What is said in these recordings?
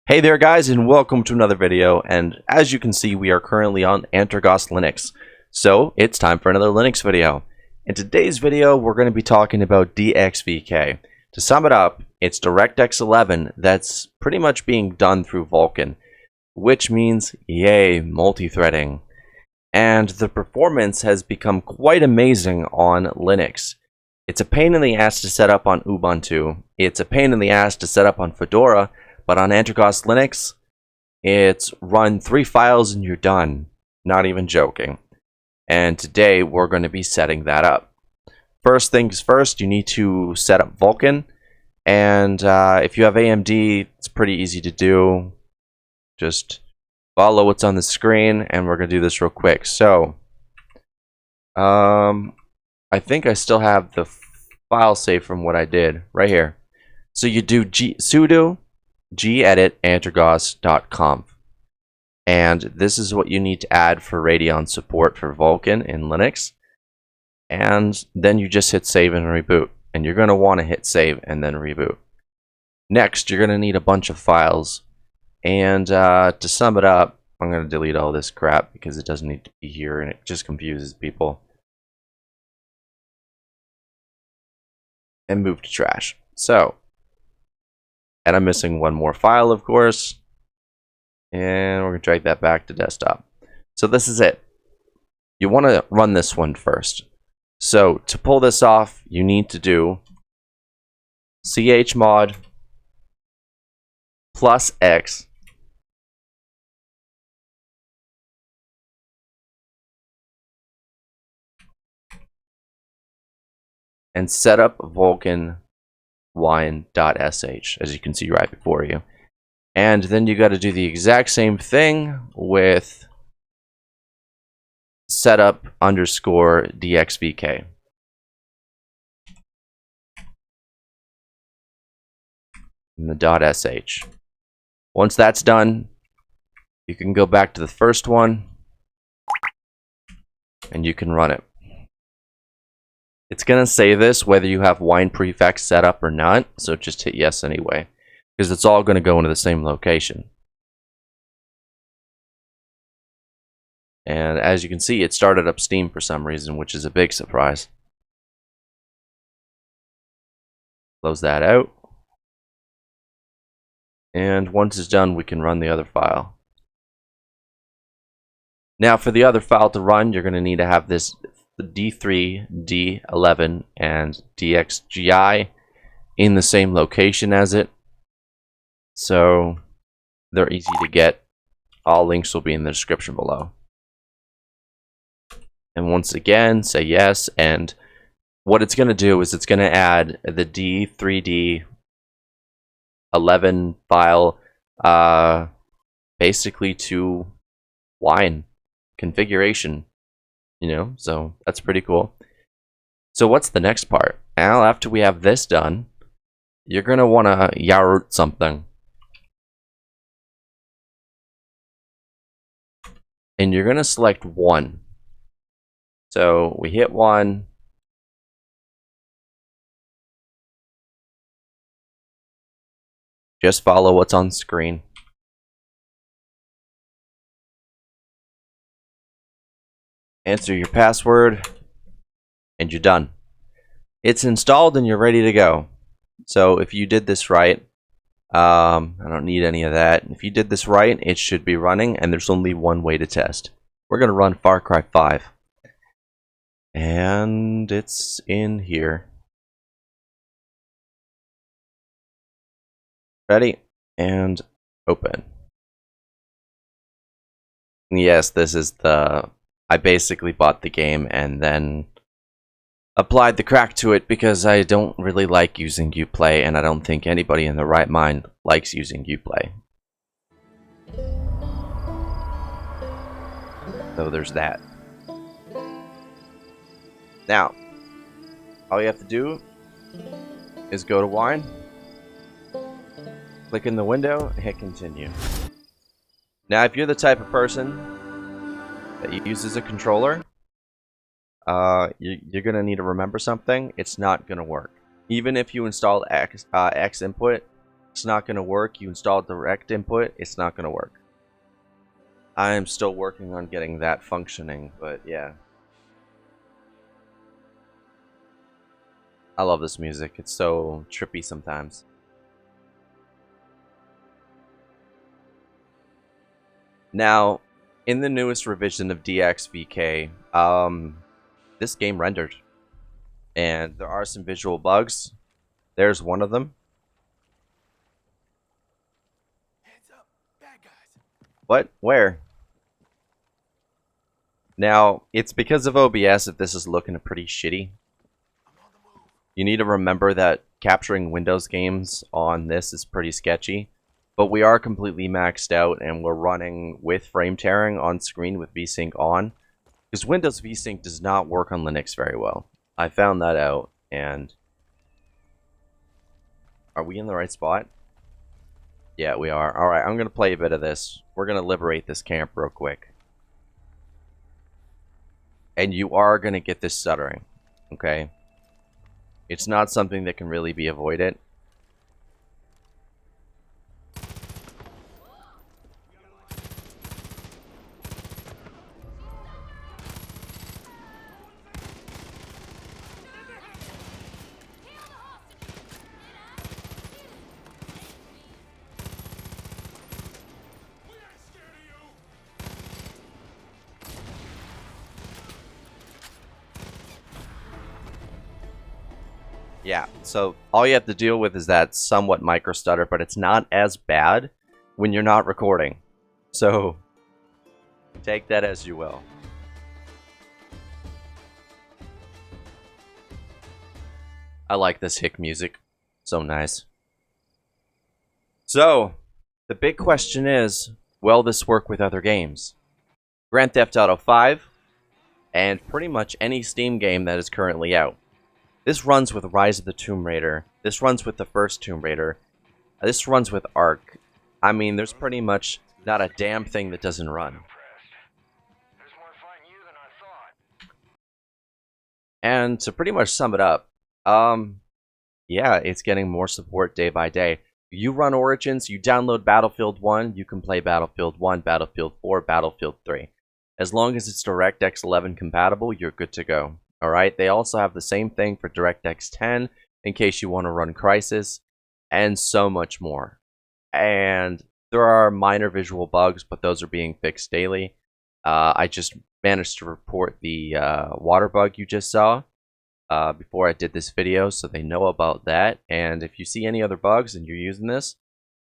Hey there guys, and welcome to another video. And as you can see, we are currently on Antergos Linux. So it's time for another Linux video. In today's video, we're going to be talking about DXVK. To sum it up, it's DirectX 11 that's pretty much being done through Vulkan, which means yay, multi-threading. And the performance has become quite amazing on Linux. It's a pain in the ass to set up on Ubuntu. It's a pain in the ass to set up on Fedora. But on Antergos Linux, it's run 3 files and you're done. Not even joking. And today we're going to be setting that up. First things first, you need to set up Vulkan. And if you have AMD, it's pretty easy to do. Just follow what's on the screen, and we're going to do this real quick. So, I think I still have the file saved from what I did right here. So you do sudo gedit antergos.conf, and this is what you need to add for Radeon support for Vulkan in Linux. And then you just hit save and reboot, and you're going to want to hit save and then reboot. Next, you're going to need a bunch of files, and to sum it up, I'm going to delete all this crap because it doesn't need to be here and it just confuses people, and move to trash. So, and I'm missing one more file, of course, and we're going to drag that back to desktop. So this is it. You want to run this one first. So to pull this off, you need to do chmod +x and set up Vulkan wine.sh, as you can see right before you. And then you got to do the exact same thing with setup _ DXVK. And the .sh. Once that's done, you can go back to the first one and you can run it. It's going to say this whether you have wine prefix set up or not, so just hit yes anyway, because it's all going to go into the same location. And as you can see, it started up Steam for some reason, which is a big surprise. Close that out. And once it's done, we can run the other file. Now for the other file to run, you're going to need to have this D3, D11, and DXGI in the same location as it. So they're easy to get. All links will be in the description below. And once again, say yes, and what it's going to do is it's going to add the D3D 11 file basically to wine configuration, you know, so that's pretty cool. So what's the next part? Now after we have this done, you're going to want to yarroot something. And you're going to select 1. So we hit 1. Just follow what's on screen. Enter your password, and you're done. It's installed and you're ready to go. So if you did this right, I don't need any of that. If you did this right, it should be running, and there's only one way to test. We're going to run Far Cry 5. And it's in here. Ready? And open. Yes, this is the... I basically bought the game and then applied the crack to it because I don't really like using Uplay, and I don't think anybody in their right mind likes using Uplay. So there's that. Now, all you have to do is go to Wine, click in the window, and hit continue. Now, if you're the type of person that uses a controller, you're going to need to remember something. It's not going to work. Even if you install X input, it's not going to work. You install direct input, it's not going to work. I am still working on getting that functioning, but yeah. I love this music. It's so trippy sometimes. Now, in the newest revision of DXVK, this game rendered. And there are some visual bugs. There's one of them. Heads up, bad guys. What? Where? Now, it's because of OBS that this is looking pretty shitty. I'm on the move. You need to remember that capturing Windows games on this is pretty sketchy. But we are completely maxed out and we're running with frame tearing on screen with VSync on. Because Windows VSync does not work on Linux very well. I found that out, and... Are we in the right spot? Yeah, we are. Alright, I'm going to play a bit of this. We're going to liberate this camp real quick. And you are going to get this stuttering, okay? It's not something that can really be avoided. Yeah, so all you have to deal with is that somewhat micro stutter, but it's not as bad when you're not recording. So, take that as you will. I like this hick music. So nice. So, the big question is, will this work with other games? Grand Theft Auto 5, and pretty much any Steam game that is currently out. This runs with Rise of the Tomb Raider. This runs with the first Tomb Raider. This runs with Ark. I mean, there's pretty much not a damn thing that doesn't run. And to pretty much sum it up, yeah, it's getting more support day by day. You run Origins, you download Battlefield 1, you can play Battlefield 1, Battlefield 4, Battlefield 3. As long as it's DirectX 11 compatible, you're good to go. Alright, they also have the same thing for DirectX 10 in case you want to run Crysis, and so much more. And there are minor visual bugs, but those are being fixed daily. I just managed to report the water bug you just saw before I did this video, so they know about that. And if you see any other bugs and you're using this,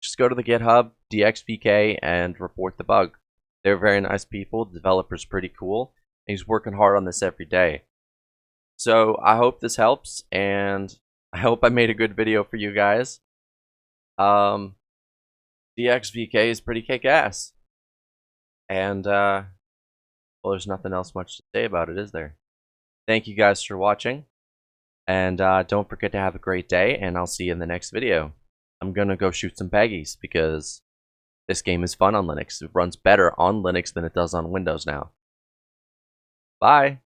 just go to the GitHub, DXVK, and report the bug. They're very nice people, the developer's pretty cool, and he's working hard on this every day. So I hope this helps, and I hope I made a good video for you guys. DXVK is pretty kick-ass. And, well, there's nothing else much to say about it, is there? Thank you guys for watching. And don't forget to have a great day, and I'll see you in the next video. I'm gonna go shoot some Peggies, because this game is fun on Linux. It runs better on Linux than it does on Windows now. Bye!